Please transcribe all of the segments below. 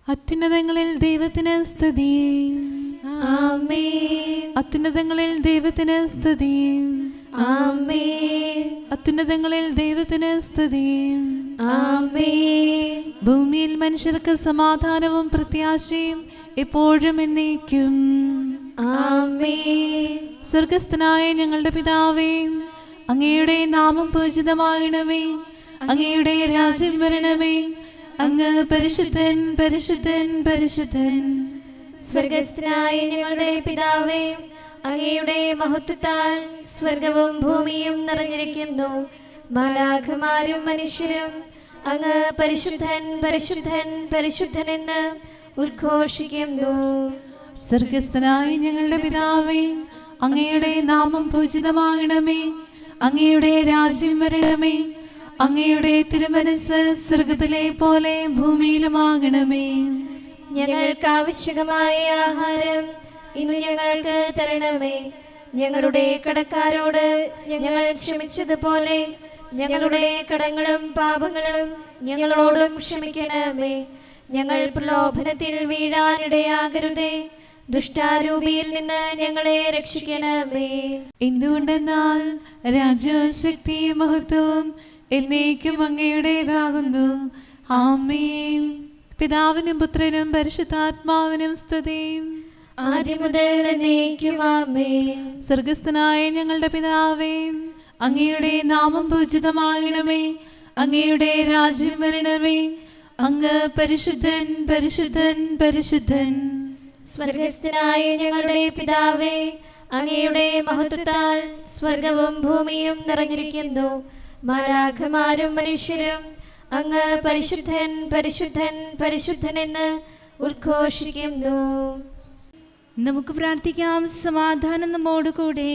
അത്യുന്നതങ്ങളിൽ ദൈവത്തിന് സ്തുതി. ആമേൻ. അത്യുന്നതങ്ങളിൽ ദൈവത്തിന് സ്തുതി. ആമേൻ. അത്യുന്നതങ്ങളിൽ ദൈവത്തിന് സ്തുതി. ആമേൻ. ഭൂമിയിൽ മനുഷ്യർക്ക് സമാധാനവും പ്രത്യാശയും എപ്പോഴും എന്നേക്കും. ആമേൻ. സ്വർഗസ്ഥനായ ഞങ്ങളുടെ പിതാവേ, അങ്ങയുടെ നാമം പൂജിതമാകണമേ. അങ്ങയുടെ രാജ്യം വരണമേ. അങ്ങ് പരിശുദ്ധൻ, പരിശുദ്ധൻ, പരിശുദ്ധൻ. സ്വർഗസ്ഥനായ ഞങ്ങളുടെ പിതാവേ, അങ്ങയുടെ മഹത്വത്താൽ സ്വർഗവും ഭൂമിയും നിറഞ്ഞിരിക്കുന്നു. മാലാഖമാരും മനുഷ്യരും അങ്ങ് പരിശുദ്ധൻ, പരിശുദ്ധൻ, പരിശുദ്ധൻ എന്ന് ഉദ്ഘോഷിക്കുന്നു. സ്വർഗസ്ഥനായ ഞങ്ങളുടെ പിതാവേ, അങ്ങയുടെ നാമം പൂജിതമാകണമേ. അങ്ങയുടെ രാജ്യം വരണമേ. അങ്ങയുടെ തിരുമനസ്സ് സ്വർഗത്തിലെ പോലെ ഭൂമിയിലുമാകണമേ. ഞങ്ങൾക്ക് ആവശ്യമായ ആഹാരം ഇന്ന് ഞങ്ങൾക്ക് തരണമേ. ഞങ്ങളുടെ കടക്കാരോട് ഞങ്ങൾ ക്ഷമിച്ചതുപോലെ ഞങ്ങളുടെ കടങ്ങളും പാപങ്ങളും ഞങ്ങളോടും ക്ഷമിക്കണമേ. ഞങ്ങൾ പ്രലോഭനത്തിൽ വീഴാനിടയാകരുതേ. ദുഷ്ടാരൂപിയിൽ നിന്ന് ഞങ്ങളെ രക്ഷിക്കണമേ. എന്തുകൊണ്ടെന്നാൽ രാജ്യവും ശക്തിയും മഹത്വവും എന്നേക്കും അങ്ങയുടേതാകുന്നു. ആമേൻ. പിതാവിനും പുത്രനും പരിശുദ്ധാത്മാവിനും സ്തുതി. ആദ്യം മുതൽ എന്നേക്കും ആമേൻ. സ്വർഗസ്ഥനായ ഞങ്ങളുടെ പിതാവേ, അങ്ങയുടെ നാമം പൂജിതമാകണമേ. അങ്ങയുടെ രാജ്യം വരണമേ. അങ്ങ് പരിശുദ്ധൻ, പരിശുദ്ധൻ, പരിശുദ്ധൻ. സ്വർഗസ്ഥനായ ഞങ്ങളുടെ പിതാവേ, അങ്ങയുടെ മഹത്വത്താൽ സ്വർഗവും ഭൂമിയും നിറഞ്ഞിരിക്കുന്നു. മാലാഖമാരും മനുഷ്യരും അങ്ങ് പരിശുദ്ധൻ, പരിശുദ്ധൻ, പരിശുദ്ധൻ എന്ന് ഉദ്ഘോഷിക്കുന്നു. നമുക്ക് പ്രാർത്ഥിക്കാം. സമാധാനം നമ്മോട് കൂടെ.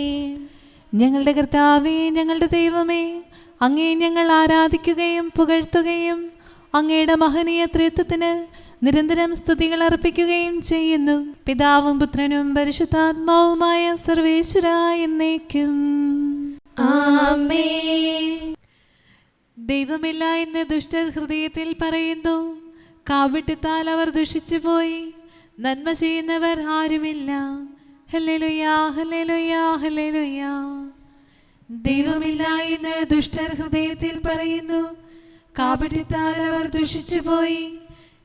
ഞങ്ങളുടെ കർത്താവേ, ഞങ്ങളുടെ ദൈവമേ, അങ്ങേ ഞങ്ങൾ ആരാധിക്കുകയും പുകഴ്ത്തുകയും അങ്ങയുടെ മഹനീയ ത്രിത്വത്തിന് നിരന്തരം സ്തുതികൾ അർപ്പിക്കുകയും ചെയ്യുന്നു. പിതാവും പുത്രനും പരിശുദ്ധാത്മാവുമായ സർവേശ്വരായ എന്നേക്കും. ആമേൻ. ദൈവമില്ല എന്ന് ദുഷ്ടർ ഹൃദയത്തിൽ പറയുന്നു. കാവിട്ടത്താൽ അവർ ദുഷിച്ചു പോയി. നന്മ ചെയ്യുന്നവർ ആരുമില്ല. ഹല്ലേലൂയാ, ഹല്ലേലൂയാ, ഹല്ലേലൂയാ. ദൈവമില്ല എന്ന് ദുഷ്ടർ ഹൃദയത്തിൽ പറയുന്നു. കാപട്യത്താൽ അവർ ദുഷിച്ചു പോയി.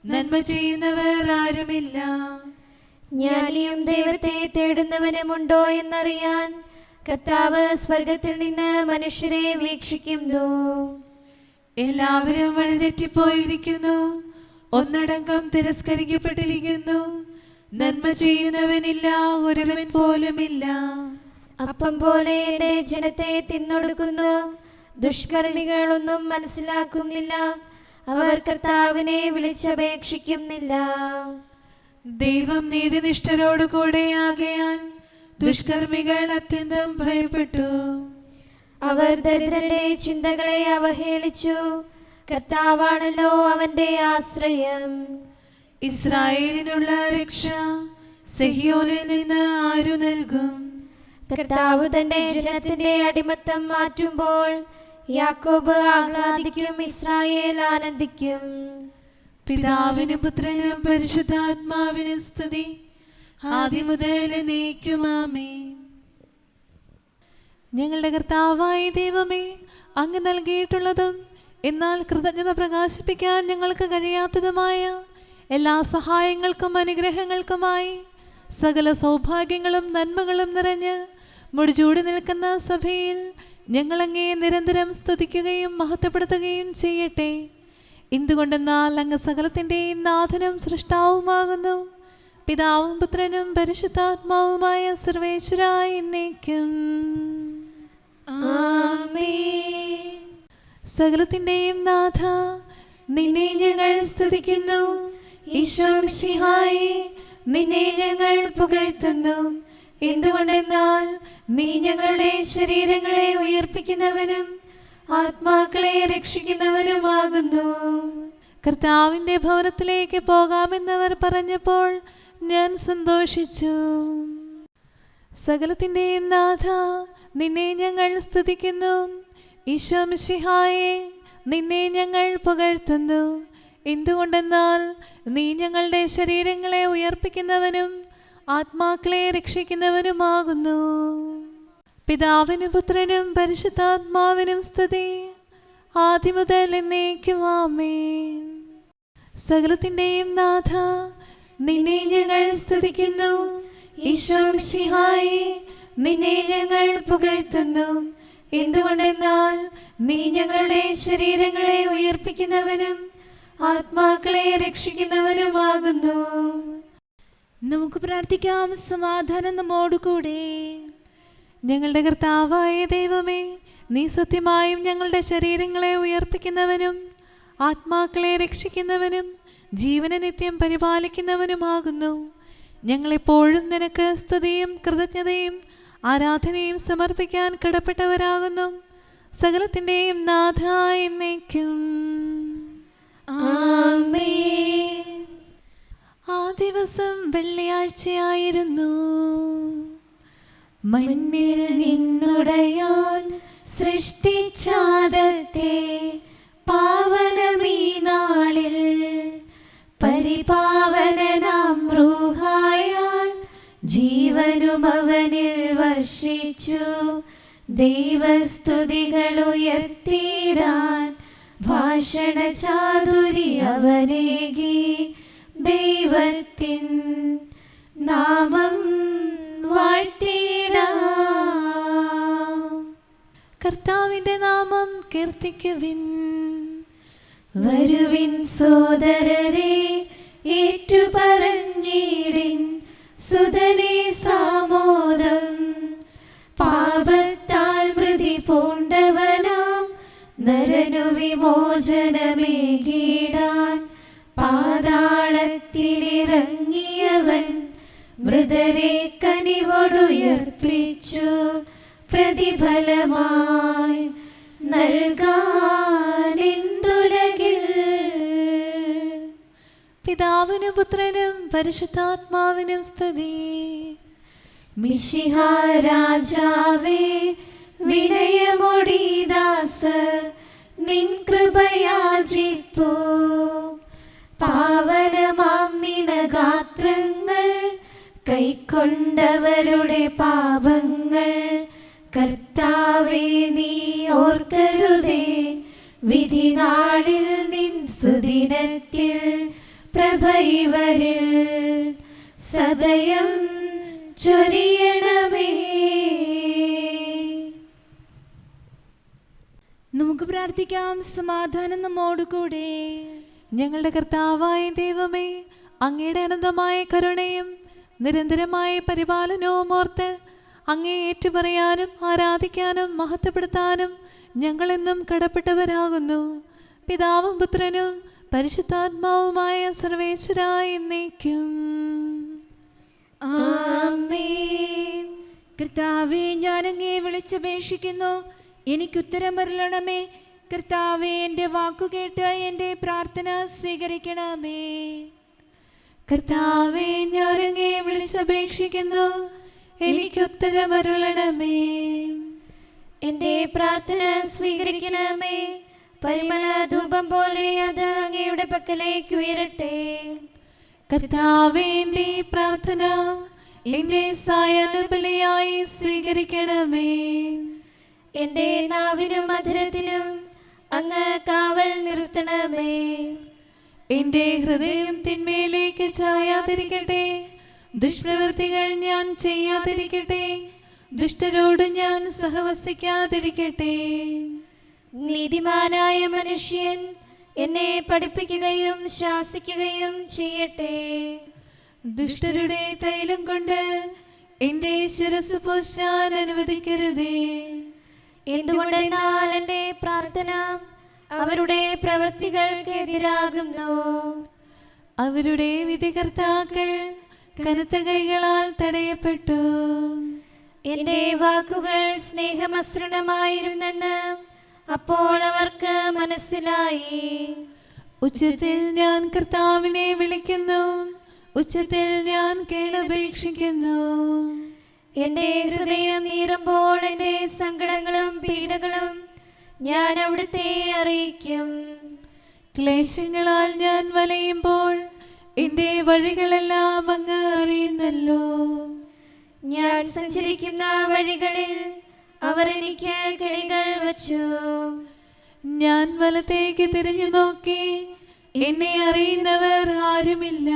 നന്മ ചെയ്യുന്നവർ ആരുമില്ല. ജ്ഞാനിയും ദൈവത്തെ തേടുന്നവനുമുണ്ടോ എന്നറിയാൻ കർത്താവ് സ്വർഗത്തിൽ നിന്ന് മനുഷ്യരെ വീക്ഷിക്കുന്നു. എല്ലാവരും വഴിതെറ്റിപ്പോയിരിക്കുന്നു. ഒന്നടങ്കം തിരസ്കരിക്കപ്പെട്ടിരിക്കുന്നു. നന്മ ചെയ്യുന്നവനില്ല, ഒരുവൻ പോലുമില്ല. അപ്പം പോലെ എന്റെ ജനത്തെ തിന്നൊടുക്കുന്നു. ദുഷ്കർമ്മികളൊന്നും മനസ്സിലാക്കുന്നില്ല. അവർ കർത്താവിനെ വിളിച്ചപേക്ഷിക്കുന്നില്ല. ദൈവം നീതിനിഷ്ഠരോട് കൂടെയാകയാൽ ദുഷ്കർമ്മികൾ അത്യന്തം ഭയപ്പെട്ടു. അവർ ദരിദ്രരുടെ ചിന്തകളെ അവഹേളിച്ചു. കർത്താവാണല്ലോ അവന്റെ ആശ്രയം. ഇസ്രായേലിനുള്ള രക്ഷ സിഹിയോനിൽ നിന്ന് ആരു നൽകും? കർത്താവ് തന്റെ ജനത്തിന്റെ അടിമത്തം മാറ്റുമ്പോൾ യാക്കോബ് ആഹ്ലാദിക്കും, ഇസ്രായേൽ ആനന്ദിക്കും. പിതാവിനും പുത്രനും പരിശുദ്ധാത്മാവിനും സ്തുതി. ആദ്യം മുതൽ എന്നേക്കും ആമേൻ. ഞങ്ങളുടെ കർത്താവായ ദൈവമേ, അങ്ങ് നൽകിയിട്ടുള്ളതും എന്നാൽ കൃതജ്ഞത പ്രകാശിപ്പിക്കാൻ ഞങ്ങൾക്ക് കഴിയാത്തതുമായ എല്ലാ സഹായങ്ങൾക്കും അനുഗ്രഹങ്ങൾക്കുമായി സകല സൗഭാഗ്യങ്ങളും നന്മകളും നിറഞ്ഞ് മുടിചൂടി നിൽക്കുന്ന സഭയിൽ ഞങ്ങളങ്ങേ നിരന്തരം സ്തുതിക്കുകയും മഹത്വപ്പെടുത്തുകയും ചെയ്യട്ടെ. എന്തുകൊണ്ടെന്നാൽ അങ്ങ് സകലത്തിൻ്റെയും നാഥനും സൃഷ്ടാവുമാകുന്നു. പിതാവും പുത്രനും പരിശുദ്ധാത്മാവുമായ സർവേശ്വരായ എന്നേക്കും. ആമേൻ. സകലത്തിൻ്റെയും നാഥ, നിന്നെ ഞങ്ങൾ സ്തുതിക്കുന്നു. ഈശോ മിശിഹായേ, നിന്നെ ഞങ്ങൾ പുകഴ്ത്തുന്നു. എന്തുകൊണ്ടെന്നാൽ നീ ഞങ്ങളുടെ ശരീരങ്ങളെ ഉയർപ്പിക്കുന്നവനും ആത്മാക്കളെ രക്ഷിക്കുന്നവനുമാകുന്നു. കർത്താവിൻ്റെ ഭവനത്തിലേക്ക് പോകാമെന്നവർ പറഞ്ഞപ്പോൾ ഞാൻ സന്തോഷിച്ചു. സകലത്തിൻ്റെയും നാഥ, നിന്നെ ഞങ്ങൾ സ്തുതിക്കുന്നു. ഈശോ മിശിഹായേ, നിന്നെ ഞങ്ങൾ പുകഴ്ത്തുന്നു. എന്തുകൊണ്ടെന്നാൽ നീ ഞങ്ങളുടെ ശരീരങ്ങളെ ഉയർപ്പിക്കുന്നവനും ആത്മാക്കളെ രക്ഷിക്കുന്നവനുമാകുന്നു. പിതാവിനും പുത്രനും പരിശുദ്ധാത്മാവിനും സ്തുതി, ആദിമുതൽ എന്നേക്കും ആമേൻ. സകലത്തിന്റെയും നാഥ, നിന്നെ ഞങ്ങൾ സ്തുതിക്കുന്നു. ഈശോ മിശിഹായേ, നിന്നെ ഞങ്ങൾ പുകഴ്ത്തുന്നു. എന്തുകൊണ്ടെന്നാൽ നീ ഞങ്ങളുടെ ശരീരങ്ങളെ ഉയർപ്പിക്കുന്നവനും ആത്മാക്കളെ രക്ഷിക്കുന്നവനുമാകുന്നു. നമുക്ക് പ്രാർത്ഥിക്കാം. സമാധാനം നമ്മോടുകൂടെ. ഞങ്ങളുടെ കർത്താവായ ദൈവമേ, നീ സത്യമായും ഞങ്ങളുടെ ശരീരങ്ങളെ ഉയർപ്പിക്കുന്നവനും ആത്മാക്കളെ രക്ഷിക്കുന്നവനും ജീവനെ നിത്യം പരിപാലിക്കുന്നവനുമാകുന്നു. ഞങ്ങളെപ്പോഴും നിനക്ക് സ്തുതിയും കൃതജ്ഞതയും ആരാധനയും സമർപ്പിക്കാൻ കടപ്പെട്ടവരാകുന്നു. സകലത്തിൻ്റെയും നാഥ എന്നേക്കും ആമേൻ. ആ ദിവസം വെള്ളിയാഴ്ചയായിരുന്നു. മണ്ണിൽ നിന്നുടയോൻ സൃഷ്ടിച്ചാദത്തെ പാവനമീ നാളിൽ പരിപാവനനാം റൂഹായാൽ ജീവനും അവനിൽ വർഷിച്ചു. ദൈവസ്തുതികൾ ഉയർത്തിയിടാൻ ഭാഷണ ചാതുരി അവനേകി. ദൈവത്തിൻ നാമം വാഴ്ത്തിയിടാം. കർത്താവിന്റെ നാമം കീർത്തിക്കുവിൻ. വരുവിൻ സോദരരെ, ഏറ്റുപറഞ്ഞിടിൻ സുതനെ സാമോദം. പാപത്താൽ മൃതി പൂണ്ടവനാം നരനു വിമോചനമേകിടാൻ പാതാളത്തിലിറങ്ങിയവൻ മൃതരെ കനിവോടുയർപ്പിച്ചു. പ്രതിഫലമായി നൽകാനെന്തുലകിൽ. പിതാവിനും പുത്രനും പരിശുദ്ധാത്മാവിനും സ്തുതി. മിശിഹാ രാജാവേ, വിനയമൊടിദാസർ നിൻ കൃപയാചിപ്പൂ. പാവനമാം നിണഗാത്രങ്ങൾ കൈക്കൊണ്ടവരുടെ പാപങ്ങൾ കർത്താവേ നീ ഓർക്കരുതേ. വിധി നാളിൽ നിൻ സുദിനത്തിൽ പ്രഭൈവരിൽ സദയം ചൊരിയണമേ. നമുക്ക് പ്രാർത്ഥിക്കാം. സമാധാനം നമ്മോടുകൂടെ. ഞങ്ങളുടെ കർത്താവായ ദൈവമേ, അങ്ങയുടെ അനന്തമായ കരുണയും നിരന്തരമായ പരിപാലനവും ഓർത്ത് അങ്ങേ ഏറ്റുപറയാനും ആരാധിക്കാനും മഹത്വപ്പെടുത്താനും ഞങ്ങളെന്നും കടപ്പെട്ടവരാകുന്നു. പിതാവും പുത്രനും പരിശുദ്ധാത്മാവുമായ സർവേശ്വരായ എന്നേക്കും ആമേൻ. കർത്താവേ, ഞാൻ അങ്ങേ വിളിച്ചപേക്ഷിക്കുന്നു, എനിക്കുത്തരമരുളണമേ. കർത്താവേ, എൻ്റെ വാക്കുകേട്ട് എൻ്റെ പ്രാർത്ഥന സ്വീകരിക്കണമേ. കർത്താവേ, ഞാൻ അങ്ങേ വിളിച്ചപേക്ഷിക്കുന്നു, എനിക്കുത്തരമരുളണമേ. എന്റെ പ്രാർത്ഥന സ്വീകരിക്കണമേ. പരിമള ധൂപം പോലെ അത് അങ്ങയുടെ പക്കലേക്ക് ഉയരട്ടെ. കർത്താവേ, എൻ്റെ പ്രാർത്ഥന എൻ്റെ സായാഹ്നബലിയായി സ്വീകരിക്കണമേ. എന്റെ നാവിനും മധുരത്തിനും അങ്ങ് കാവൽ നിർത്തണമേ. എൻ്റെ ഹൃദയം തിന്മയിലേക്ക് ചായാതിരിക്കട്ടെ, ദുഷ്പ്രവൃത്തികൾ ഞാൻ ചെയ്യാതിരിക്കട്ടെ, ദുഷ്ടരോട് ഞാൻ സഹവസിക്കാതിരിക്കട്ടെ. നീതിമാനായ മനുഷ്യൻ എന്നെ പഠിപ്പിക്കുകയും ശാസിക്കുകയും ചെയ്യട്ടെ. ദുഷ്ടരുടെ തൈലം കൊണ്ട് എൻ്റെ ശിരസ് പൂശാൻ അനുവദിക്കരുതേ. എന്തുകൊണ്ടെന്നാൽ എന്റെ പ്രാർത്ഥന അവരുടെ പ്രവൃത്തികൾക്കെതിരാകുന്നു. അവരുടെ വിധികർത്താക്കൾ കനത്ത കൈകളാൽ തടയപ്പെട്ടു. എന്റെ വാക്കുകൾ സ്നേഹമസൃണമായിരുന്നെന്ന് അപ്പോൾ അവർക്ക് മനസ്സിലായി. ഉച്ചത്തിൽ ഞാൻ കർത്താവിനെ വിളിക്കുന്നു, ഉച്ചത്തിൽ ഞാൻ കേണപേക്ഷിക്കുന്നു. എന്റെ ഹൃദയം നീറുമ്പോൾ എന്റെ സങ്കടങ്ങളും പീഡകളും ഞാൻ അവിടുത്തെ അറിയിക്കും. ക്ലേശങ്ങളാൽ ഞാൻ വലയുമ്പോൾ എന്റെ വഴികളെല്ലാം അങ്ങ് അറിയുന്നല്ലോ. ഞാൻ സഞ്ചരിക്കുന്ന വഴികളിൽ അവർ എനിക്ക് കെണികൾ വച്ചു. ഞാൻ വലത്തേക്ക് തിരിഞ്ഞു നോക്കി, എന്നെ അറിയുന്നവർ ആരുമില്ല.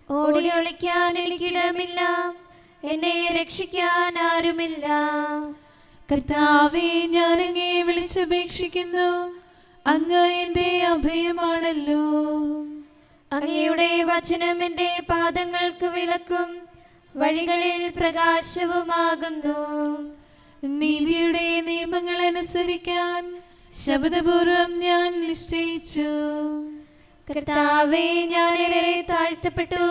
ഓടി ഒളിക്കാൻ എനിക്കിടമില്ല, എന്നെ രക്ഷിക്കാൻ ആരുമില്ല. കർത്താവേ, ഞാൻ അങ്ങയെ വിളിച്ചപേക്ഷിക്കുന്നു, അങ്ങ് എന്റെ അഭയമാണല്ലോ. അങ്ങയുടെ വചനം എന്റെ പാദങ്ങൾക്ക് വിളക്കും വഴികളിൽ പ്രകാശവുമാകുന്നു. നീതിയുടെ നിയമങ്ങൾ അനുസരിക്കാൻ ശബ്ദപൂർവം ഞാൻ നിശ്ചയിച്ചു. കർത്താവേ, ഞാൻ ഏറെ താഴ്ത്തപ്പെട്ടു.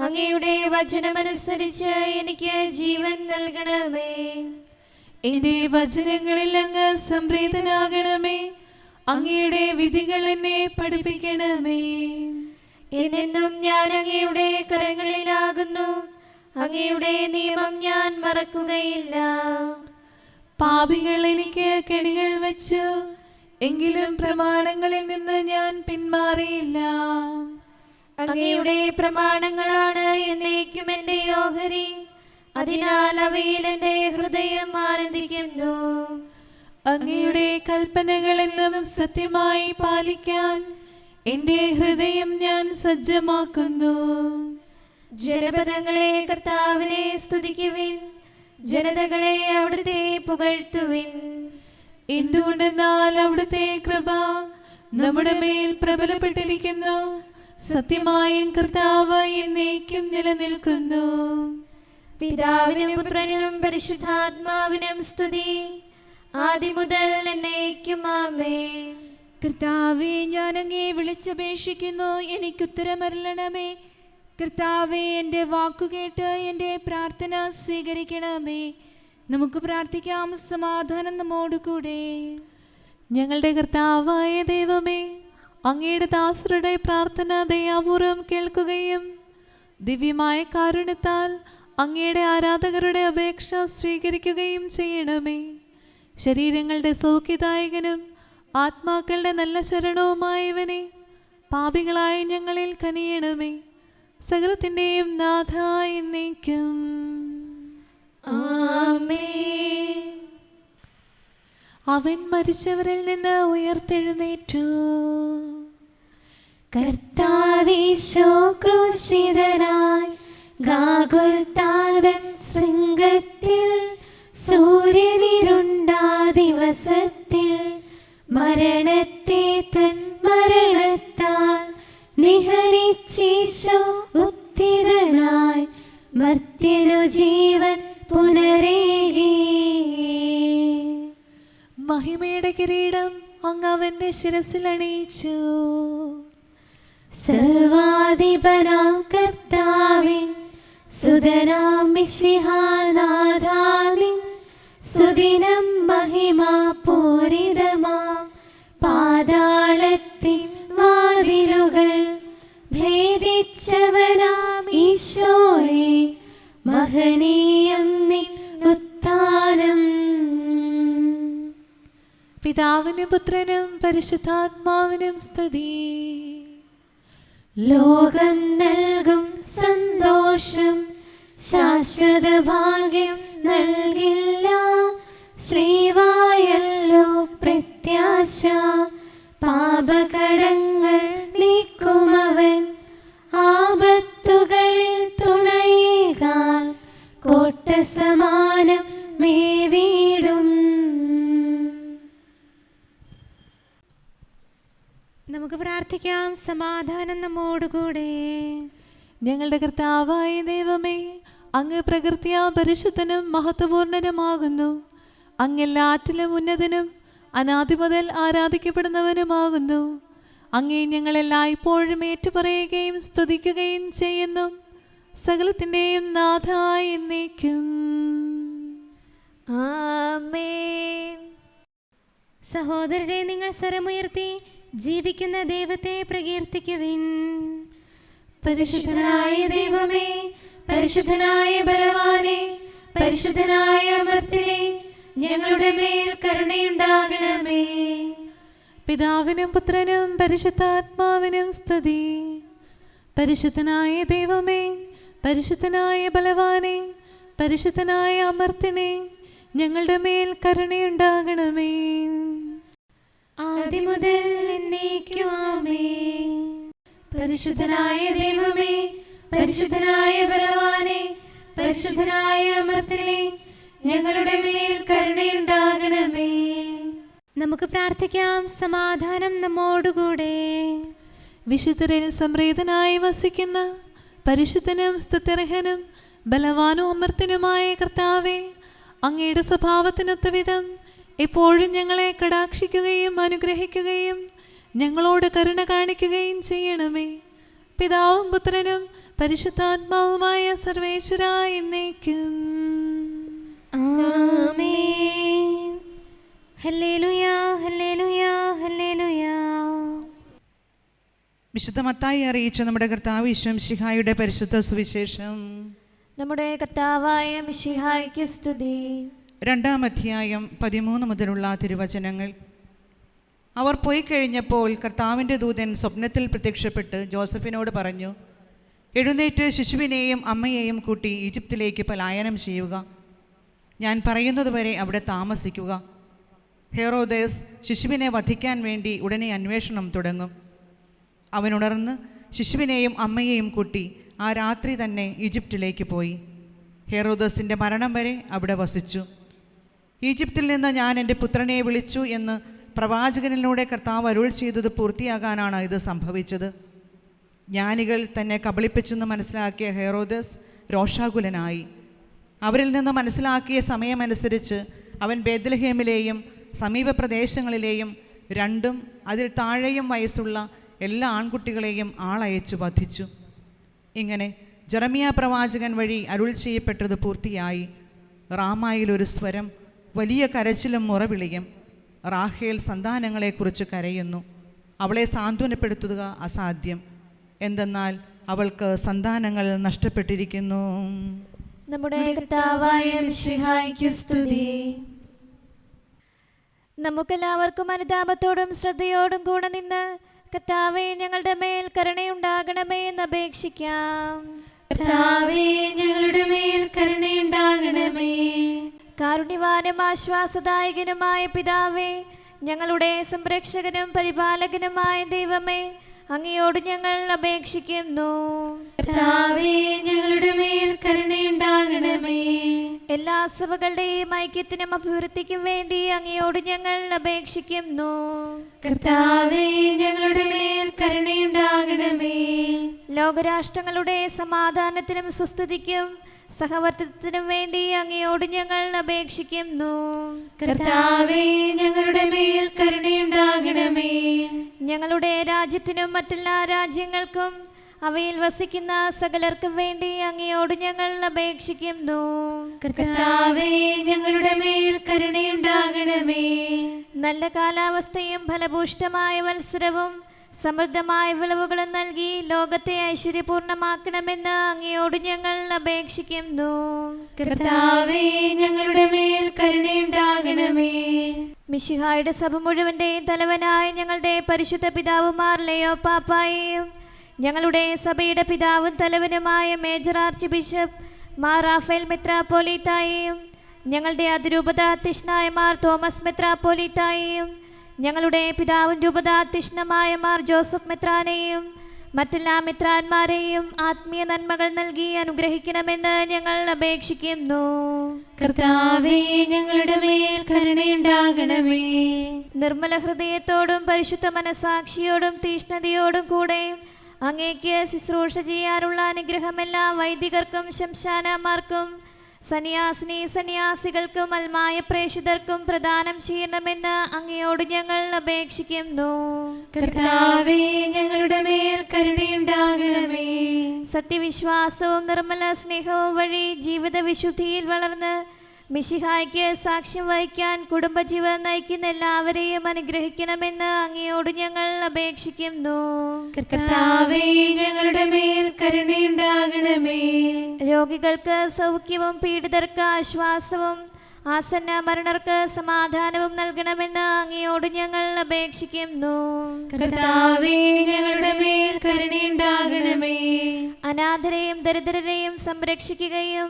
അങ്ങയുടെ വചനമനുസരിച്ച് എനിക്ക് ജീവൻ നൽകണമേ. എന്റെ വചനങ്ങളിൽ അങ്ങ് സംപ്രീതനാകണമേ. അങ്ങയുടെ വിധികൾ എന്നെ പഠിപ്പിക്കണമേ. എന്നെന്നും ഞാൻ അങ്ങയുടെ കരങ്ങളിലാകുന്നു. അങ്ങയുടെ നിയമം ഞാൻ മറക്കുകയില്ല. പാപികൾ എനിക്ക് കെണികൾ വെച്ചു, എങ്കിലും പ്രമാണങ്ങളിൽ നിന്ന് ഞാൻ പിന്മാറിയില്ല. അങ്ങയുടെ പ്രമാണങ്ങളാണ് എന്നേക്കും എന്റെ ഓഹരി. അതിനാൽ അവയിൽ എന്റെ ഹൃദയം ആനന്ദിക്കുന്നു. അങ്ങയുടെ കൽപ്പനകൾ എന്നും സത്യമായി പാലിക്കാൻ എന്റെ ഹൃദയം ഞാൻ സജ്ജമാക്കുന്നു. ജനപദങ്ങളെ കർത്താവിനെ സ്തുതിക്കുവിൻ, ജനതകളെ അവിടുത്തെ പുകഴ്ത്തുവിൻ. എന്തുകൊണ്ടെന്നാൽ അവിടുത്തെ കൃപ നമ്മുടെ മേൽ പ്രബലപ്പെട്ടിരിക്കുന്നു. സത്യമായും കർത്താവ് എന്നേക്കും നിലനിൽക്കുന്നു. പിതാവിനും പുത്രനും പരിശുദ്ധാത്മാവിനും സ്തുതി, ആദ്യം മുതൽ എന്നേക്കും ആമേൻ. കർത്താവേ, ഞാൻ അങ്ങയെ വിളിച്ചപേക്ഷിക്കുന്നു, എനിക്കുത്തരമരുളണമേ. കർത്താവേ, എൻ്റെ വാക്കുകേട്ട് എൻ്റെ പ്രാർത്ഥന സ്വീകരിക്കണമേ. നമുക്ക് പ്രാർത്ഥിക്കാം. സമാധാനം നമ്മോടുകൂടെ. ഞങ്ങളുടെ കർത്താവായ ദൈവമേ, അങ്ങയുടെ ദാസരുടെ പ്രാർത്ഥന ദയാപൂർവം കേൾക്കുകയും ദിവ്യമായ കാരുണ്യത്താൽ അങ്ങയുടെ ആരാധകരുടെ അപേക്ഷ സ്വീകരിക്കുകയും ചെയ്യണമേ. ശരീരങ്ങളുടെ സൗഖ്യദായകനും ആത്മാക്കളുടെ നല്ല ശരണവുമായവനെ, പാപികളായ ഞങ്ങളിൽ കനിയണമേ. സകലത്തിൻ്റെയും നാഥ എന്നേക്കും ആമേൻ. അവൻ മരിച്ചവരിൽ നിന്ന് ഉയർത്തെഴുന്നേറ്റു. കർത്താവീശോ ക്രൂശിതനായി ഗാഗുൽത്താതൻ ശൃംഗത്തിൽ, സൂര്യനിരുണ്ടാ ദിവസത്തിൽ മരണത്തെ തൻ മരണത്താൽ നിഹനിച്ചീശോ ഉത്ഥിതനായി മർത്യനു ജീവൻ പുനരേകി. മഹിമയുടെ കിരീടം അങ്ങ് അവന്റെ ശിരസിൽ അണിയിച്ചു. സർവാധിപനാം കർത്താവിൻ സുതനാം മിശിഹാനാഥാവിൻ സുദിനം മഹിമാ പൂരിതമാം പാതാളത്തിൻ വാതിലുകൾ ഭേദിച്ചവനാം ഈശോയെ, മഹനീയം നിൻ ഉത്ഥാനം. പിതാവിനും പുത്രനും പരിശുദ്ധാത്മാവിനും സ്തുതി. ലോകം നൽകും സന്തോഷം ശാശ്വത ഭാഗ്യം നൽകില്ല. ശ്രീവായല്ലോ പ്രത്യാശ, പാപകടങ്ങൾ നീക്കുമവൻ. ആപത്തുകളിൽ തുണയേകാൻ കോട്ട സമാനം മേവീടും. നമുക്ക് പ്രാർത്ഥിക്കാം. സമാധാനം നമ്മോടുകൂടെ. ഞങ്ങളുടെ കർത്താവായ ദൈവമേ, അങ്ങ് പ്രകൃത്യാ പരിശുദ്ധനും മഹത്വപൂർണനുമാകുന്നു. അങ്ങ് എല്ലാറ്റിലും ഉന്നതനും അനാദി മുതൽ ആരാധിക്കപ്പെടുന്നവനുമാകുന്നു. അങ്ങേ ഞങ്ങളെല്ലായ്പ്പോഴും ഏറ്റുപറയുകയും സ്തുതിക്കുകയും ചെയ്യുന്നു. സകലത്തിൻ്റെയും നാഥായ എന്നേക്കും ആമേൻ. സഹോദരരെ, നിങ്ങൾ സ്വരമുയർത്തി ജീവിക്കുന്ന ദൈവത്തെ പ്രകീർത്തിക്കുവിൻ. പരിശുദ്ധനായ ദൈവമേ, പരിശുദ്ധനായ ബലവാനെ, പരിശുദ്ധനായ അമർത്യനെ, ഞങ്ങളുടെ മേൽ കരുണയുണ്ടാകണമേ. പിതാവിനും പുത്രനും പരിശുദ്ധാത്മാവിനും സ്തുതി. പരിശുദ്ധനായ ദൈവമേ, പരിശുദ്ധനായ ബലവാനെ, പരിശുദ്ധനായ അമർത്തിനെ, ഞങ്ങളുടെ മേൽ കരുണയുണ്ടാകണമേ. ആദിമുതൽ എന്നേക്കും ആമേൻ. പരിശുദ്ധനായ ദൈവമേ, പരിശുദ്ധനായ ബലവാനെ, പരിശുദ്ധനായ അമർത്തിനെ, ഞങ്ങളുടെ മേൽ കരുണയുണ്ടാകണമേ. നമുക്ക് പ്രാർത്ഥിക്കാം. സമാധാനം നമ്മോടുകൂടെ. വിശുദ്ധരിൽ സംപ്രീതനായി വസിക്കുന്ന പരിശുദ്ധനും സ്തുത്യർഹനും ബലവാനും അമർത്തനുമായ കർത്താവേ, അങ്ങയുടെ സ്വഭാവത്തിനൊത്ത വിധം എപ്പോഴും ഞങ്ങളെ കടാക്ഷിക്കുകയും അനുഗ്രഹിക്കുകയും ഞങ്ങളോട് കരുണ കാണിക്കുകയും ചെയ്യണമേ. പിതാവും പുത്രനും പരിശുദ്ധാത്മാവുമായ സർവേശ്വരായ എന്നേക്കും ആമേൻ. Hallelujah, hallelujah, hallelujah. വിശുദ്ധ മത്തായി അറിയിച്ച നമ്മുടെ കർത്താവ് ഈശോ മിശിഹായുടെ പരിശുദ്ധ സുവിശേഷം. നമ്മുടെ കർത്താവായ മിശിഹായ്ക്ക് സ്തുതി. 2-ാം അധ്യായം 13 മുതലുള്ള തിരുവചനങ്ങൾ. അവർ പോയി കഴിഞ്ഞപ്പോൾ കർത്താവിൻ്റെ ദൂതൻ സ്വപ്നത്തിൽ പ്രത്യക്ഷപ്പെട്ട് ജോസഫിനോട് പറഞ്ഞു, എഴുന്നേറ്റ് ശിശുവിനെയും അമ്മയെയും കൂട്ടി ഈജിപ്തിലേക്ക് പലായനം ചെയ്യുക. ഞാൻ പറയുന്നതുവരെ അവിടെ താമസിക്കുക. ഹെറോദേസ് ശിശുവിനെ വധിക്കാൻ വേണ്ടി ഉടനെ അന്വേഷണം തുടങ്ങും. അവൻ ഉണർന്ന് ശിശുവിനെയും അമ്മയെയും കൂട്ടി ആ രാത്രി തന്നെ ഈജിപ്തിലേക്ക് പോയി. ഹെറോദസിൻ്റെ മരണം വരെ അവിടെ വസിച്ചു. ഈജിപ്തിൽ നിന്ന് ഞാൻ എൻ്റെ പുത്രനെ വിളിച്ചു എന്ന് പ്രവാചകനിലൂടെ കർത്താവ് അരുൾ ചെയ്തത് പൂർത്തിയാകാനാണ് ഇത് സംഭവിച്ചത്. ജ്ഞാനികൾ തന്നെ കബളിപ്പിച്ചെന്ന് മനസ്സിലാക്കിയ ഹെറോദസ് രോഷാകുലനായി. അവരിൽ നിന്ന് മനസ്സിലാക്കിയ സമയമനുസരിച്ച് അവൻ ബേത്ലഹേമിലെയും സമീപ പ്രദേശങ്ങളിലെയും 2 അതിൽ താഴെയും വയസ്സുള്ള എല്ലാ ആൺകുട്ടികളെയും ആളയച്ചു വധിച്ചു. ഇങ്ങനെ ജെറമിയ പ്രവാചകൻ വഴി അരുൾ ചെയ്യപ്പെട്ടത് പൂർത്തിയായി. റാമായിലൊരു സ്വരം, വലിയ കരച്ചിലും മുറവിളിയും. റാഹേൽ സന്താനങ്ങളെക്കുറിച്ച് കരയുന്നു. അവളെ സാന്ത്വനപ്പെടുത്തുക അസാധ്യം, എന്തെന്നാൽ അവൾക്ക് സന്താനങ്ങൾ നഷ്ടപ്പെട്ടിരിക്കുന്നു. നമ്മുടെ കർത്താവായ മിശിഹായ്ക്ക് സ്തുതി. നമുക്കെല്ലാവർക്കും അനുതാപത്തോടും ശ്രദ്ധയോടും കൂടെ നിന്ന് കർത്താവേ, ഞങ്ങളുടെ മേൽ കരുണയുണ്ടാകണമേ എന്ന് അപേക്ഷിക്കാം. കർത്താവേ, ഞങ്ങളുടെ മേൽ കരുണയുണ്ടാകണമേ. കാരുണ്യവാനും ആശ്വാസദായകനുമായ പിതാവേ, ഞങ്ങളുടെ സംരക്ഷകനും പരിപാലകനുമായ ദൈവമേ, അങ്ങയോട് ഞങ്ങൾ അപേക്ഷിക്കുന്നു. കർത്താവേ, ഞങ്ങളുടെ മേൽ കരുണയുണ്ടാകണമേ. എല്ലാ സഭകളുടെയും ഐക്യത്തിനും അഭിവൃദ്ധിക്കും വേണ്ടി അങ്ങയോട് ഞങ്ങൾ അപേക്ഷിക്കുന്നു. കർത്താവേ, ഞങ്ങളുടെ മേൽ കരുണയുണ്ടാകണമേ. ലോകരാഷ്ട്രങ്ങളുടെ സമാധാനത്തിനും സുസ്ഥിതിക്കും സഹവർത്തിത്വത്തിനും വേണ്ടി അങ്ങയോട് ഞങ്ങൾ അപേക്ഷിക്കുന്നു. കർത്താവേ, ഞങ്ങളുടെ മേൽ കരുണയുണ്ടാകണമേ. ഞങ്ങളുടെ രാജ്യത്തിനും മറ്റെല്ലാ രാജ്യങ്ങൾക്കും അവയിൽ വസിക്കുന്ന സകലർക്കും വേണ്ടി അങ്ങയോട് ഞങ്ങൾ അപേക്ഷിക്കുന്നു. കർത്താവേ, ഞങ്ങളുടെ മേൽ കരുണയുണ്ടാകണമേ. നല്ല കാലാവസ്ഥയും ഫലഭൂഷ്ടമായ മത്സരവും സമൃദ്ധമായ വിളവുകളും നൽകി ലോകത്തെ ഐശ്വര്യപൂർണമാക്കണമെന്ന് അങ്ങയോട് ഞങ്ങൾ അപേക്ഷിക്കുന്നു. കർത്താവേ, ഞങ്ങളുടെ മേൽ കരുണയുണ്ടാകണമേ. മിശിഹായുടെ സഭ മുഴുവന്റെയും തലവനായ ഞങ്ങളുടെ പരിശുദ്ധ പിതാവുമാർ ലെയോ പാപ്പായെയും ഞങ്ങളുടെ സഭയുടെ പിതാവും തലവനുമായ major archbishop Mar Raphael മെത്രാപ്പോലീത്തായെയും ഞങ്ങളുടെ അതിരൂപതാധ്യക്ഷനായ മാർ തോമസ് മെത്രാപ്പോലീത്തായെയും ഞങ്ങളുടെ പിതാവും രൂപതാധ്യക്ഷനുമായ മാർ ജോസഫ് മെത്രാനെയും മറ്റെല്ലാ മെത്രാന്മാരെയും ആത്മീയ നന്മകൾ നൽകി അനുഗ്രഹിക്കണമെന്ന് ഞങ്ങൾ അപേക്ഷിക്കുന്നു. കർത്താവേ, ഞങ്ങളുടെ മേൽ കരുണയുണ്ടാകണമേ. നിർമ്മല ഹൃദയത്തോടും പരിശുദ്ധ മനസാക്ഷിയോടും തീഷ്ണതയോടും കൂടെ അങ്ങേക്ക് ശുശ്രൂഷ ചെയ്യാനുള്ള അനുഗ്രഹം എല്ലാ വൈദികർക്കും ശംശാനമാർക്കും സന്യാസികൾക്കും അൽമായ പ്രേക്ഷിതർക്കും പ്രദാനം ചെയ്യണമെന്ന് അങ്ങയോട് ഞങ്ങൾ അപേക്ഷിക്കുന്നു. കർത്താവേ, ഞങ്ങളുടെ മേൽ കരുണയുണ്ടാകണമേ. സത്യവിശ്വാസവും നിർമ്മല സ്നേഹവും വഴി ജീവിത വിശുദ്ധിയിൽ വളർന്ന് മിശിഹായ്ക്ക് സാക്ഷ്യം വഹിക്കാൻ കുടുംബജീവിതം നയിക്കുന്ന എല്ലാവരെയും അനുഗ്രഹിക്കണമെന്ന് അങ്ങയോട് ഞങ്ങൾ അപേക്ഷിക്കുന്നു. കർത്താവേ, ഞങ്ങളുടെ മേൽ കരുണയുണ്ടാകണമേ. രോഗികൾക്ക് സൗഖ്യവും പീഡിതർക്ക് ആശ്വാസവും ആസന്ന മരണർക്ക് സമാധാനവും നൽകണമെന്ന് അങ്ങയോട് ഞങ്ങൾ അപേക്ഷിക്കുന്നു. കർത്താവേ, ഞങ്ങളുടെ മേൽ കരുണയുണ്ടാകണമേ. അനാഥരെയും ദരിദ്രരെയും സംരക്ഷിക്കുകയും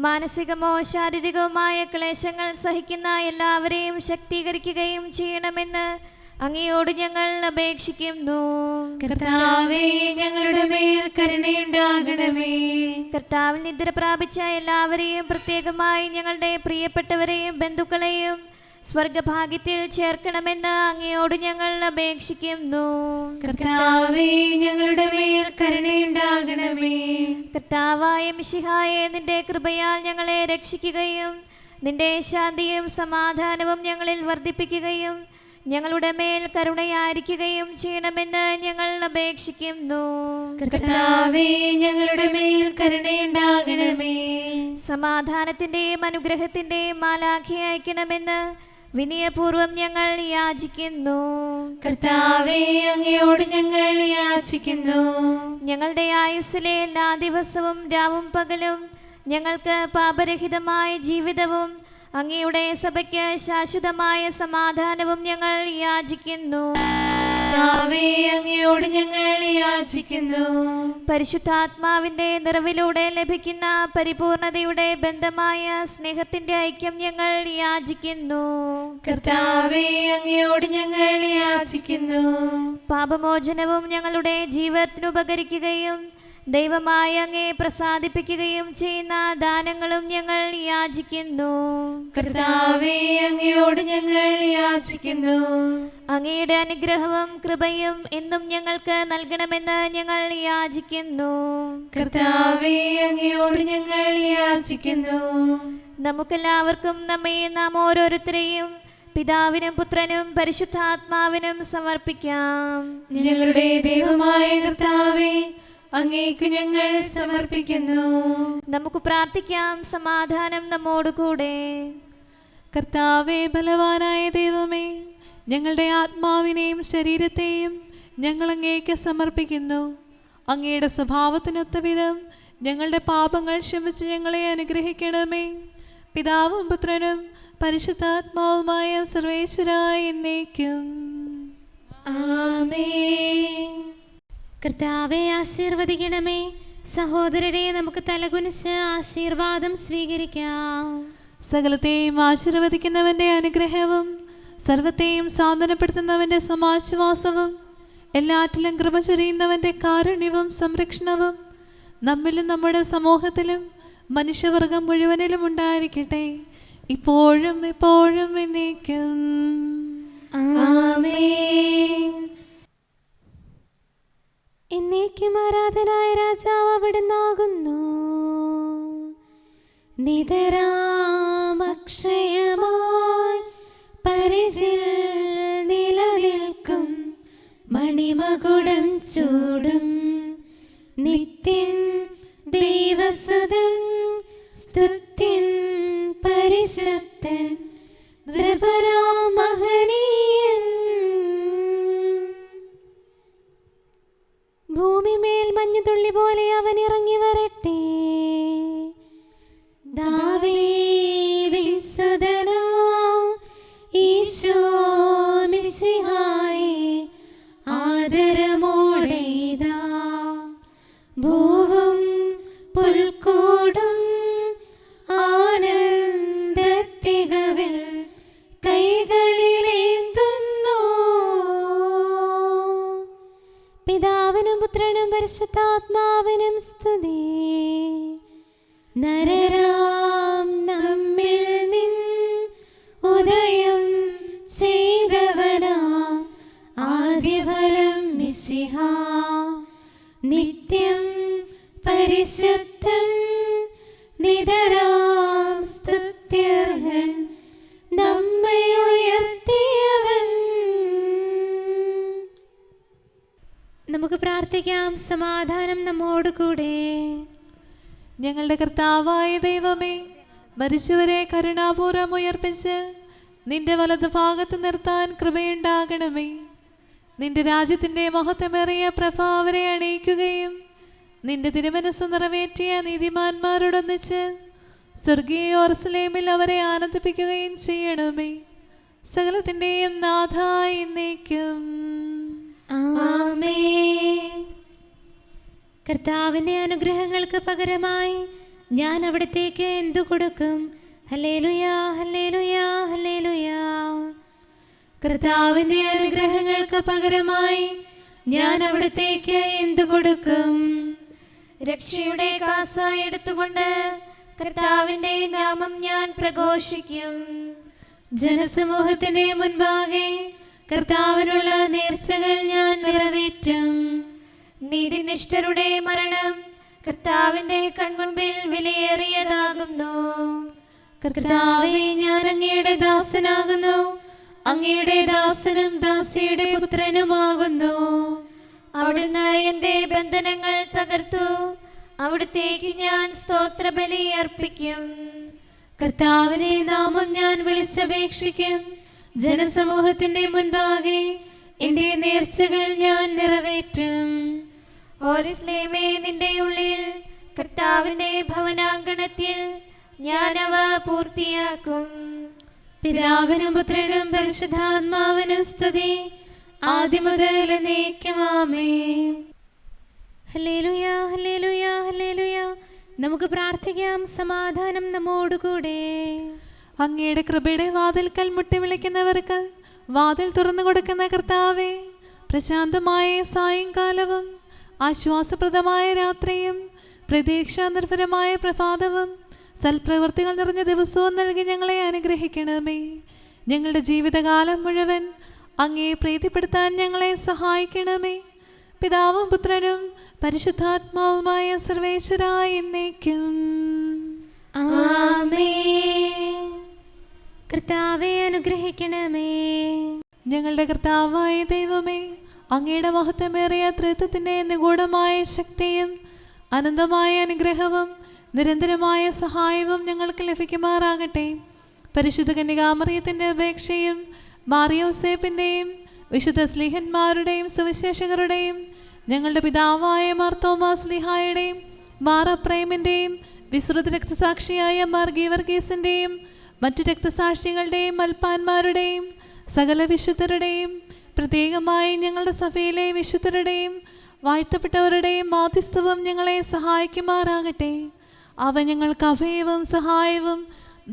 മാനസികമോ ശാരീരികവുമായ ക്ലേശങ്ങൾ സഹിക്കുന്ന എല്ലാവരെയും ശക്തീകരിക്കുകയും ചെയ്യണമെന്ന് അങ്ങയോട് ഞങ്ങൾ അപേക്ഷിക്കുന്നു. കർത്താവേ, ഞങ്ങളുടെ മേൽ കരുണയുണ്ടാകണമേ. കർത്താവിൽ നിദ്ര പ്രാപിച്ച എല്ലാവരെയും, പ്രത്യേകമായി ഞങ്ങളുടെ പ്രിയപ്പെട്ടവരെയും ബന്ധുക്കളെയും സ്വർഗഭാഗ്യത്തിൽ ചേർക്കണമെന്ന് അങ്ങയോട് ഞങ്ങൾ അപേക്ഷിക്കുന്നു. കർത്താവേ, ഞങ്ങളുടെ മേൽ കരുണയുണ്ടാകണമേ. കർത്താവായ മിശിഹായെ, നിന്റെ കൃപയാൽ ഞങ്ങളെ രക്ഷിക്കുകയും നിന്റെ ശാന്തിയും സമാധാനവും ഞങ്ങളിൽ വർദ്ധിപ്പിക്കുകയും ഞങ്ങളുടെ മേൽ കരുണയായിരിക്കുകയും ചെയ്യണമെന്ന് ഞങ്ങൾ അപേക്ഷിക്കുന്നു. കർത്താവേ, ഞങ്ങളുടെ മേൽ കരുണയുണ്ടാകണമേ. സമാധാനത്തിന്റെയും അനുഗ്രഹത്തിന്റെയും മാലാഖയെ അയക്കണമെന്ന് വിനയപൂർവം ഞങ്ങൾ യാചിക്കുന്നു. കർത്താവേ, അങ്ങയോട് ഞങ്ങൾ യാചിക്കുന്നു. ഞങ്ങളുടെ ആയുസ്സിലെ എല്ലാ ദിവസവും രാവും പകലും ഞങ്ങൾക്ക് പാപരഹിതമായ ജീവിതവും അങ്ങയുടെ സഭയ്ക്ക് ശാശ്വതമായ സമാധാനവും ഞങ്ങൾ യാചിക്കുന്നു. കർത്താവേ, അങ്ങയോട് ഞങ്ങൾ യാചിക്കുന്നു. പരിശുദ്ധാത്മാവിന്റെ നിറവിലൂടെ ലഭിക്കുന്ന പരിപൂർണതയുടെ ബന്ധമായ സ്നേഹത്തിന്റെ ഐക്യം ഞങ്ങൾ യാചിക്കുന്നു. കർത്താവേ, അങ്ങയോട് ഞങ്ങൾ യാചിക്കുന്നു. പാപമോചനവും ഞങ്ങളുടെ ജീവിതത്തിന് ഉപകരിക്കുകയും ദൈവമായ അങ്ങയെ പ്രസാദിപ്പിക്കുകയും ചെയ്യുന്ന ദാനങ്ങളും ഞങ്ങൾ യാചിക്കുന്നു. കർത്താവേ, അങ്ങയോട് ഞങ്ങൾ യാചിക്കുന്നു. അങ്ങയുടെ അനുഗ്രഹവും കൃപയും എന്നും ഞങ്ങൾക്ക് നൽകണമെന്ന് ഞങ്ങൾ യാചിക്കുന്നു. കർത്താവേ, അങ്ങയോട് ഞങ്ങൾ യാചിക്കുന്നു. നമുക്കെല്ലാവർക്കും നമ്മയും നാം ഓരോരുത്തരെയും പിതാവിനും പുത്രനും പരിശുദ്ധാത്മാവിനും സമർപ്പിക്കാം. ഞങ്ങളുടെ ദൈവമായ കർത്താവേ, അങ്ങേക്ക് ഞങ്ങൾ സമർപ്പിക്കുന്നു. നമുക്ക് പ്രാർത്ഥിക്കാം. സമാധാനം നമ്മോടുകൂടെ. കർത്താവേ, ബലവാനായ ദൈവമേ, ഞങ്ങളുടെ ആത്മാവിനെയും ശരീരത്തെയും ഞങ്ങൾ അങ്ങേക്ക് സമർപ്പിക്കുന്നു. അങ്ങയുടെ സ്വഭാവത്തിനൊത്ത വിധം ഞങ്ങളുടെ പാപങ്ങൾ ക്ഷമിച്ച് ഞങ്ങളെ അനുഗ്രഹിക്കണമേ. പിതാവും പുത്രനും പരിശുദ്ധാത്മാവുമായ സർവേശ്വരായ എന്നേക്കും ആമേൻ. കർത്താവെ ആശീർവദിക്കണമേ. സഹോദരരെ, നമുക്ക് തലകുനിച്ച് ആശീർവാദം സ്വീകരിക്കാം. സകലത്തെയും ആശീർവദിക്കുന്നവന്റെ അനുഗ്രഹവും സർവത്തെയും സാന്ത്വനപ്പെടുത്തുന്നവന്റെ സമാശ്വാസവും എല്ലാറ്റിലും കൃപ ചൊരിയുന്നവന്റെ കാരുണ്യവും സംരക്ഷണവും നമ്മിലും നമ്മുടെ സമൂഹത്തിലും മനുഷ്യവർഗം മുഴുവനിലും ഉണ്ടായിരിക്കട്ടെ, ഇപ്പോഴും എപ്പോഴും എന്നേക്കും ആമേൻ. എന്നേക്കും ആരാധനായ രാജാവ് അവിടുന്നാകുന്നു. നിതരാമക്ഷയമായി പരിചിൽ നിലനിൽക്കും മണിമകുടം ചൂടും നിത്യൻ ദൈവസുതൻ സ്തുത്യൻ പരിശുദ്ധൻ നൃപരാമഹനീയൻ. ഭൂമിമേൽ മഞ്ഞുതുള്ളി പോലെ അവൻ ഇറങ്ങി വരട്ടെ. ദാവീദിൻ സുതനാം ഈശോ മിശിഹായേ, ആദരമോടെ ഇതാ ഭൂവും പുൽക്കൂടും ആനന്ദത്തികവിൽ കൈകളിലേന്തുന്നു. പിതാവിനും പുത്രനും പരിശുദ്ധാത്മാവിനും സ്തുതി. നരരാം നമ്മിൽ നിന്ന് ഉദയം ചെയ്തവനാ ആദിഫലം മിശിഹാ, നിത്യം പരിശുദ്ധൻ നിതരാം സ്തുത്യർഹൻ നമ്മെ ഉയർത്തിയവൻ. നമുക്ക് പ്രാർത്ഥിക്കാം. സമാധാനം നമ്മോടുകൂടെ. ഞങ്ങളുടെ കർത്താവായ ദൈവമേ, മരിച്ചവരെ കരുണാപൂർവ്വം ഉയർപ്പിച്ച് നിന്റെ വലതുഭാഗത്ത് നിർത്താൻ കൃപയുണ്ടാകണമേ. നിന്റെ രാജ്യത്തിൻ്റെ മഹത്വമേറിയ പ്രഭ അവരെ അണിയിക്കുകയും നിന്റെ തിരുമനസ് നിറവേറ്റിയ നീതിമാന്മാരോടൊന്നിച്ച് സ്വർഗീയ യെരൂശലേമിൽ അവരെ ആനന്ദിപ്പിക്കുകയും ചെയ്യണമേ. സകലത്തിൻ്റെയും നാഥായി എന്നേക്കും. ആമേൻ. കർത്താവിൻ്റെ അനുഗ്രഹങ്ങൾക്ക് പകരമായി ഞാൻ അവിടത്തേക്ക് എന്തു കൊടുക്കും? ഹല്ലേലൂയാ, ഹല്ലേലൂയാ, ഹല്ലേലൂയാ. കർത്താവിൻ്റെ അനുഗ്രഹങ്ങൾക്ക് പകരമായി ഞാൻ അവിടത്തേക്ക് എന്തു കൊടുക്കും? രക്ഷയുടെ കാസ എടുത്തുകൊണ്ട് കർത്താവിന്റെ നാമം ഞാൻ പ്രഘോഷിക്കും. ജനസമൂഹത്തിന്റെ മുൻപാകെ കർത്താവിനുള്ള നേർച്ചകൾ ഞാൻ നിറവേറ്റും. നീതിനിഷ്ഠരുടെ മരണം കർത്താവിന്റെ കൺമുൻപിൽ വിലയേറിയതാകുന്നു. കർത്താവേ, ഞാൻ അങ്ങയുടെ ദാസനാകുന്നു, അങ്ങയുടെ ദാസനും ദാസിയുടെ പുത്രനുമാകുന്നു. അവിടുന്ന് എന്റെ ബന്ധനങ്ങൾ തകർത്തു, അവിടുത്തേക്ക് ഞാൻ സ്തോത്രബലി അർപ്പിക്കും. കർത്താവിനെ നാമം ഞാൻ വിളിച്ചപേക്ഷിക്കും. ജനസമൂഹത്തിന്റെ മുൻപാകെ എന്റെ നേർച്ചകൾ ഞാൻ നിറവേറ്റും. ഓരിസ്ലേമേ, നിന്റെ ഉള്ളിൽ കർത്താവിന്റെ ഭവനാങ്കണത്തിൽ ഞാൻ അവ പൂർത്തിയാക്കും. പിതാവിനും പുത്രനും പരിശുദ്ധാത്മാവിനും സ്തുതി, ആദ്യം മുതൽ എന്നേക്കും. ആമേൻ. ഹല്ലേലൂയാ, ഹല്ലേലൂയാ, ഹല്ലേലൂയാ. നമുക്ക് പ്രാർത്ഥിക്കാം. സമാധാനം നമ്മോടുകൂടെ. അങ്ങയുടെ കൃപയുടെ വാതിൽക്കൽ മുട്ടി വിളിക്കുന്നവർക്ക് വാതിൽ തുറന്നു കൊടുക്കുന്ന കർത്താവേ, പ്രശാന്തമായ സായങ്കാലവും ആശ്വാസപ്രദമായ രാത്രിയും പ്രതീക്ഷാനിർഭരമായ പ്രഭാതവും സൽപ്രവൃത്തികൾ നിറഞ്ഞ ദിവസവും നൽകി ഞങ്ങളെ അനുഗ്രഹിക്കണമേ. ഞങ്ങളുടെ ജീവിതകാലം മുഴുവൻ അങ്ങേ പ്രീതിപ്പെടുത്താൻ ഞങ്ങളെ സഹായിക്കണമേ. പിതാവും പുത്രനും പരിശുദ്ധാത്മാവുമായ സർവേശ്വരായ എന്നേക്കും. ആമേൻ. കർത്താവേ, അനുഗ്രഹിക്കണമേ. ഞങ്ങളുടെ കർത്താവായ ദൈവമേ, അങ്ങയുടെ മഹത്വമേറിയ ത്രിത്വത്തിൻ്റെ നിഗൂഢമായ ശക്തിയും അനന്തമായ അനുഗ്രഹവും നിരന്തരമായ സഹായവും ഞങ്ങൾക്ക് ലഭിക്കുമാറാകട്ടെ. പരിശുദ്ധ കന്യകാമറിയത്തിൻ്റെ അപേക്ഷയും മാറിയോസേപ്പിൻ്റെയും വിശുദ്ധ സ്ലീഹന്മാരുടെയും സുവിശേഷകരുടെയും ഞങ്ങളുടെ പിതാവായ മാർ തോമാസ് സ്ലീഹായുടെയും മാർ അപ്രൈമിൻ്റെയും വിശ്രുത രക്തസാക്ഷിയായ മാർ ഗീവർഗീസിൻ്റെയും മറ്റു രക്തസാക്ഷികളുടെയും മൽപ്പാന്മാരുടെയും സകല വിശുദ്ധരുടെയും പ്രത്യേകമായി ഞങ്ങളുടെ സഭയിലെ വിശുദ്ധരുടെയും വാഴ്ത്തപ്പെട്ടവരുടെയും മാധ്യസ്ഥവും ഞങ്ങളെ സഹായിക്കുമാറാകട്ടെ. അവ ഞങ്ങൾക്ക് അഭയവും സഹായവും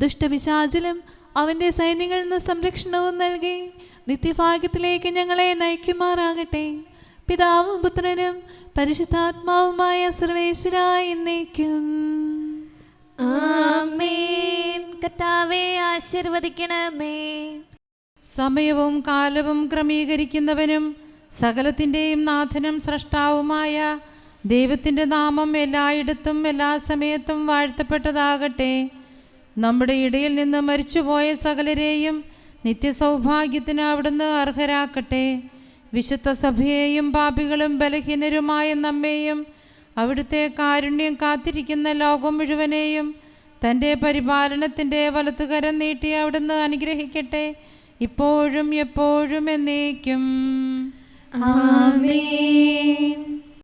ദുഷ്ടപിശാചിലും അവൻ്റെ സൈന്യങ്ങളിൽ നിന്ന് സംരക്ഷണവും നൽകി നിത്യഭാഗ്യത്തിലേക്ക് ഞങ്ങളെ നയിക്കുമാറാകട്ടെ. പിതാവും പുത്രനും പരിശുദ്ധാത്മാവുമായ സർവേശ്വരായ എന്നേക്കും. ആമേൻ. കർത്താവേ, ആശീർവദിക്കണമേ. സമയവും കാലവും ക്രമീകരിക്കുന്നവനും സകലത്തിൻ്റെയും നാഥനും സ്രഷ്ടാവുമായ ദൈവത്തിൻ്റെ നാമം എല്ലായിടത്തും എല്ലാ സമയത്തും വാഴ്ത്തപ്പെട്ടതാകട്ടെ. നമ്മുടെ ഇടയിൽ നിന്ന് മരിച്ചുപോയ സകലരെയും നിത്യസൗഭാഗ്യത്തിന് അവിടുന്ന് അർഹരാക്കട്ടെ. വിശുദ്ധ സഭയെയും പാപികളും ബലഹീനരുമായ നമ്മെയും അവിടുത്തെ കാരുണ്യം കാത്തിരിക്കുന്ന ലോകം മുഴുവനെയും തൻ്റെ പരിപാലനത്തിൻ്റെ വലത്തുകരം നീട്ടി അവിടുന്ന് അനുഗ്രഹിക്കട്ടെ, ഇപ്പോഴും എപ്പോഴും എന്നേക്കും. ആമേൻ.